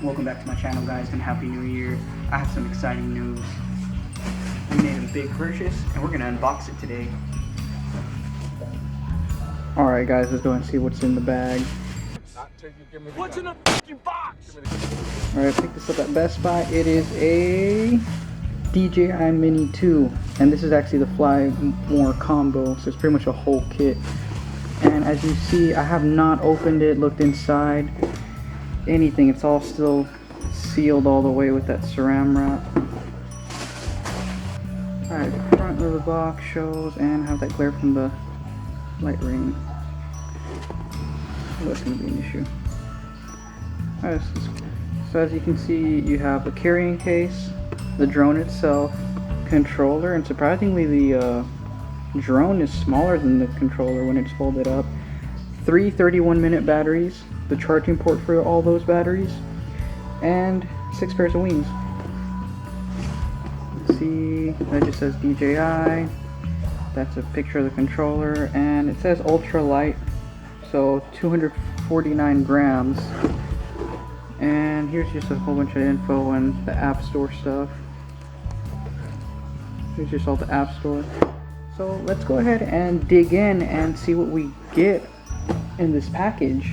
Welcome back to my channel, guys, and Happy New Year. I have some exciting news. We made a big purchase and we're gonna unbox it today. Alright guys, let's go and see what's in the bag. What's in the fucking box? Alright, I picked this up at Best Buy. It is a DJI Mini 2, and this is actually the Fly More combo, so it's pretty much a whole kit. And as you see, I have not opened it, looked inside, anything. It's all still sealed all the way with that saran wrap. Alright, the front of the box shows, and have that glare from the light ring. Oh, that's going to be an issue. Alright, so as you can see, you have a carrying case, the drone itself, controller, and surprisingly the drone is smaller than the controller when it's folded up. 3 31-minute batteries, the charging port for all those batteries, and 6 pairs of wings. Let's see, that just says DJI. That's a picture of the controller, and it says ultra light, so 249 grams. And here's just a whole bunch of info and the App Store stuff. Here's just all the App Store. So let's go ahead and dig in and see what we get in this package.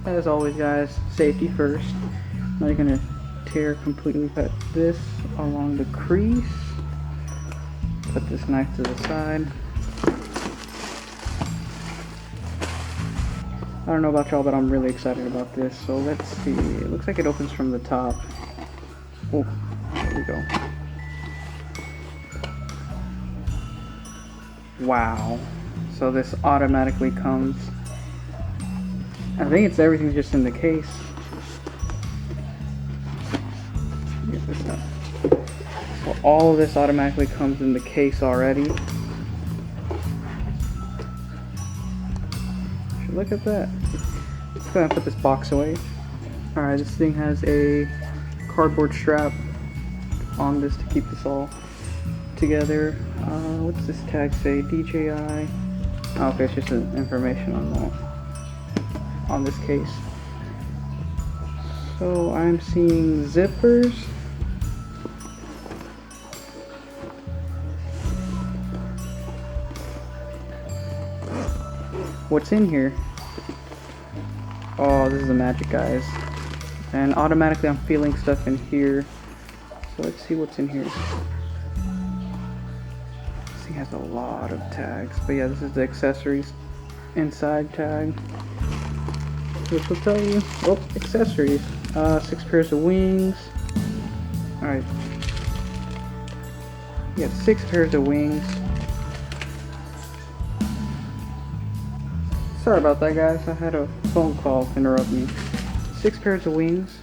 As always, guys, safety first. Now you're gonna tear completely, cut this along the crease. Put this knife to the side. I don't know about y'all, but I'm really excited about this. So let's see. It looks like it opens from the top. Oh, there we go. Wow. So this automatically comes. I think it's everything's just in the case. Get this out. So all of this automatically comes in the case already. Look at that. Let's go ahead and put this box away. Alright, this thing has a cardboard strap on this to keep this all together. What's this tag say? DJI. Oh, okay, it's just information on that, on this case. So I'm seeing zippers. What's in here? Oh, this is the magic, guys. And automatically I'm feeling stuff in here. So let's see what's in here. This thing has a lot of tags. But yeah, this is the accessories inside tag, which will tell you, oh, accessories. 6 pairs of wings. Alright. You got 6 pairs of wings. Sorry about that, guys. I had a phone call interrupt me. 6 pairs of wings.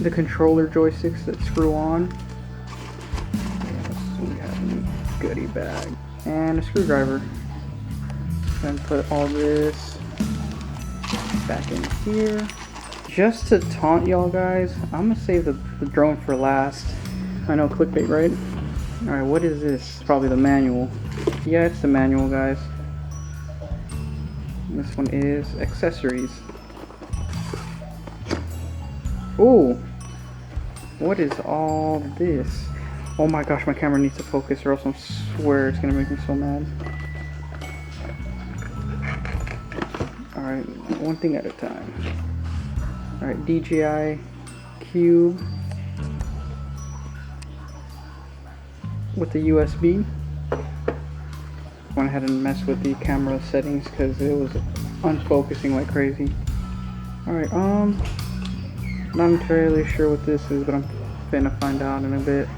The controller joysticks that screw on. Yes, we have a goodie bag. And a screwdriver. Then put all this back in here. Just to taunt y'all guys, I'm gonna save the drone for last. I know, clickbait, right? Alright, what is this? It's probably the manual. Yeah, it's the manual, guys. This one is accessories. Oh, what is all this? Oh my gosh, my camera needs to focus or else I swear it's gonna make me so mad. Alright, one thing at a time. Alright, DJI Cube with the USB. Went ahead and messed with the camera settings because it was unfocusing like crazy. Alright, not entirely sure what this is, but I'm gonna find out in a bit.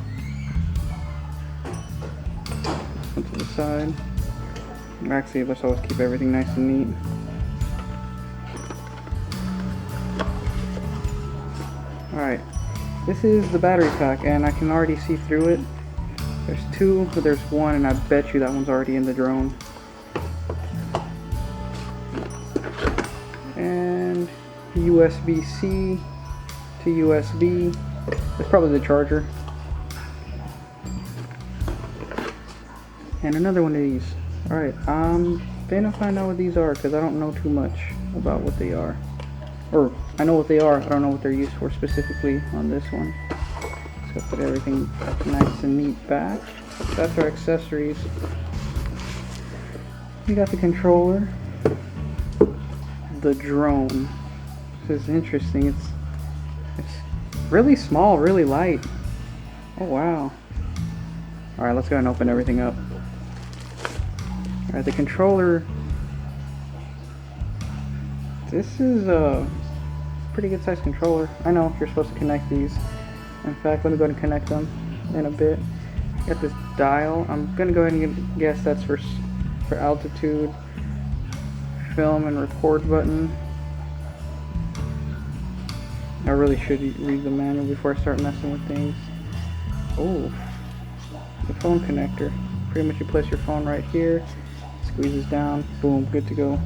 Put to the side. Actually, let's always keep everything nice and neat. Alright, this is the battery pack, and I can already see through it. There's 2, but there's 1, and I bet you that one's already in the drone. And USB-C to USB. That's probably the charger. And another one of these. Alright, I'm gonna find out what these are because I don't know too much about what they are. Or, I know what they are, I don't know what they're used for specifically on this one. Just gotta put everything nice and neat back. That's our accessories. We got the controller. The drone. This is interesting. It's really small, really light. Oh wow. Alright, let's go ahead and open everything up. Alright, the controller. This is a pretty good sized controller. I know you're supposed to connect these. In fact, let me go ahead and connect them in a bit. Got this dial. I'm gonna go ahead and guess that's for altitude, film, and record button. I really should read the manual before I start messing with things. Oh, the phone connector. Pretty much you place your phone right here, squeezes down, boom, good to go.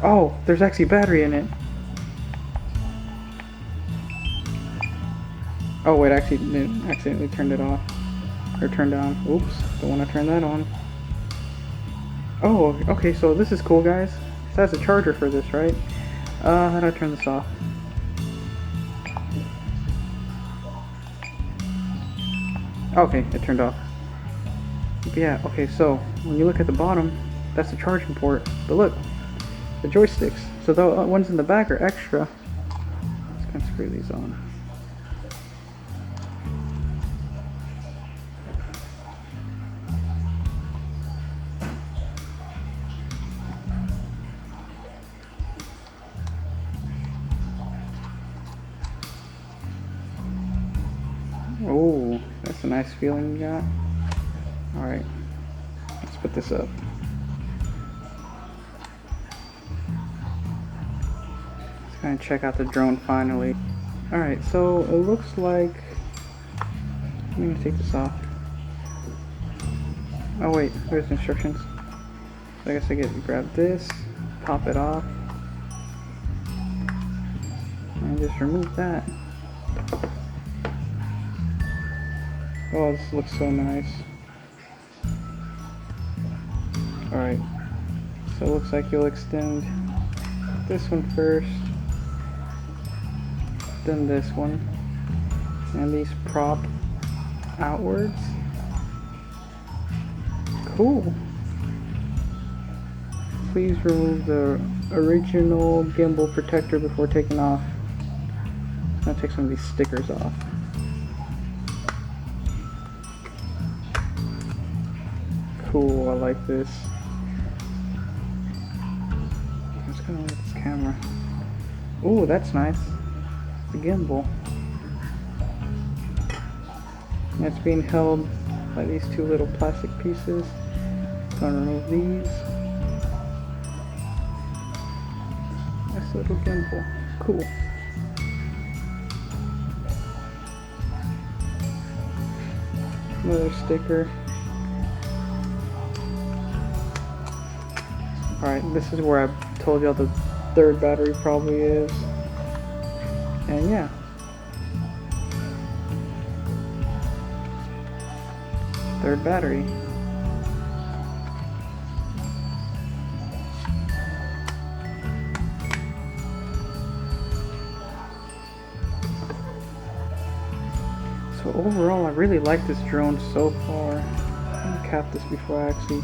Oh, there's actually a battery in it. Oh wait, I actually accidentally turned it off. Or turned on. Oops, don't want to turn that on. Oh, okay, so this is cool, guys. So that's a charger for this, right? How do I turn this off? Okay, it turned off. But yeah, okay, so when you look at the bottom, that's the charging port. But look, the joysticks. So the ones in the back are extra. Let's kind of screw these on. Oh, that's a nice feeling you got. Alright, let's put this up. Let's kind of check out the drone finally. Alright, so it looks like... I'm gonna take this off. Oh wait, there's instructions. So I guess I get to grab this, pop it off, and just remove that. Oh, this looks so nice. Alright, so it looks like you'll extend this one first, then this one, and these prop outwards. Cool. Please remove the original gimbal protector before taking off. I'm gonna take some of these stickers off. Cool, I like this. I just kind of like this camera. Ooh, that's nice. The gimbal. And it's being held by these two little plastic pieces. Gonna remove these. Nice little gimbal. Cool. Another sticker. Alright, this is where I told y'all the third battery probably is. And yeah. Third battery. So overall, I really like this drone so far. I'm gonna cap this before I actually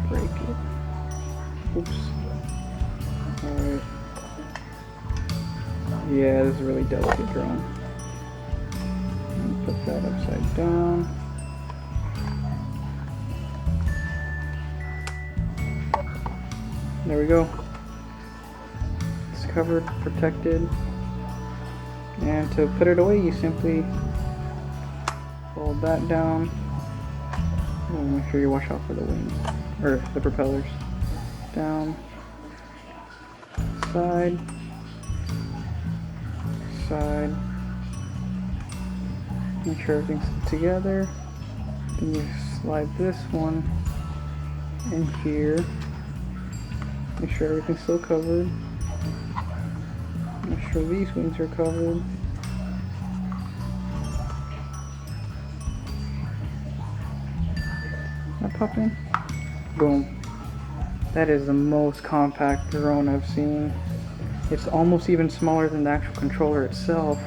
break it. Oops. Alright. Yeah, this is a really delicate drone. Put that upside down. There we go. It's covered, protected. And to put it away, you simply fold that down. And make sure you watch out for the wings, or the propellers. Down, side, side. Make sure everything's together. Then you slide this one in here. Make sure everything's still covered. Make sure these wings are covered. That pop in? Boom. That is the most compact drone I've seen. It's almost even smaller than the actual controller itself.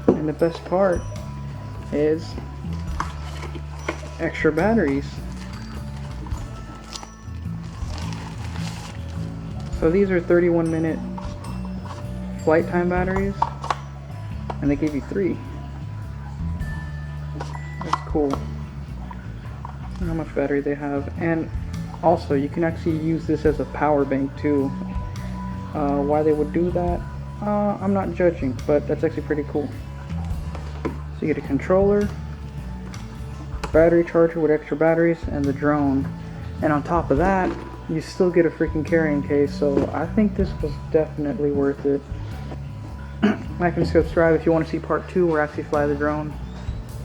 And the best part is extra batteries. So these are 31-minute flight time batteries, and they give you 3. That's cool. How much battery they have. And also you can actually use this as a power bank too. Why they would do that, I'm not judging, but that's actually pretty cool. So you get a controller, battery charger with extra batteries, and the drone. And on top of that, you still get a freaking carrying case, so I think this was definitely worth it. Like and subscribe if you want to see part 2 where I actually fly the drone.